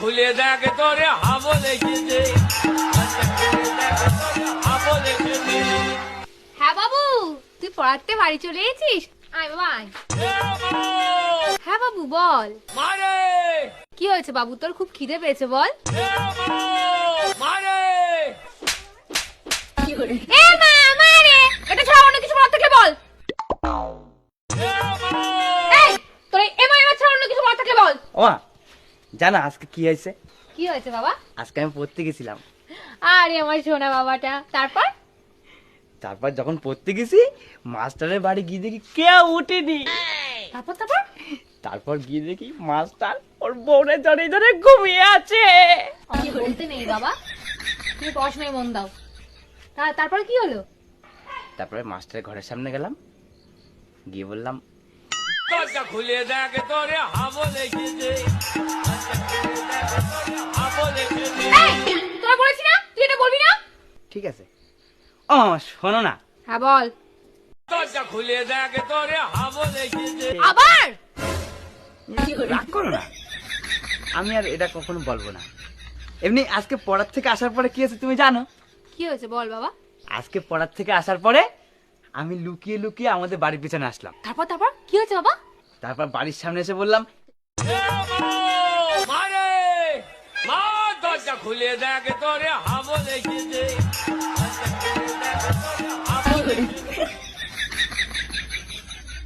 খুলে দেখ তোরে হাবো লেগেছে। হ্যাঁ বাবু, তুই পড়াতে বাড়ি চলে এসেছিস? আয় বাবা আয়। হ্যাঁ বাবু বল। মারে কি হয়েছে বাবু, তোর খুব খিদে পেয়েছে বল। মারে এ মা মারে, এটা ছাড়া অন্য কিছু বলার থাকলে বল। এই তোর এ মা এবার ছাড়া অন্য কিছু বলার থাকলে বল। ও মা, জানো আজকে কি হয়েছে? কি হয়েছে বাবা? আজকে আমি পড়তে গেছিলাম। আরে আমার সোনা বাবাটা। তারপর যখন পড়তে গেছি, মাস্টারের বাড়ি গিয়ে দেখি কেউ উঠেনি। তারপর তারপর গিয়ে দেখি মাস্টার ওর বউরে ধরে ধরে ঘুমিয়ে আছে। আমি বলতে নেই বাবা, তুমি পড়াশোনায় মন দাও। তারপরে কি হলো? তারপরে মাস্টারের ঘরের সামনে গেলাম, গিয়ে বললাম, দরজা খুলে দেখ তোরে হাবো লেগেছে। হাবো লেগেছে। এই তোরা বলেছি না তুই এটা বলবি না। ঠিক আছে। ও মামা শোনো না। হ্যাঁ বল। দরজা খুলে দেখ তোরে হাবো লেগেছে। আবার রাগ করো না, আমি আর এটা কখনো বলবো না। এমনি আজকে পড়ার থেকে আসার পরে কি হয়েছে তুমি জানো? কি হয়েছে বল বাবা। আজকে পড়ার থেকে আসার পরে আমি লুকিয়ে লুকিয়ে আমাদের বাড়ির পিছনে আসলাম। তারপর কি হয়েছে বাবা? তারপর বাড়ির সামনে এসে বললাম, মারে মা দরজা খুলে দেখ তোরে হাবো লেগেছে। হাবো লেগেছে।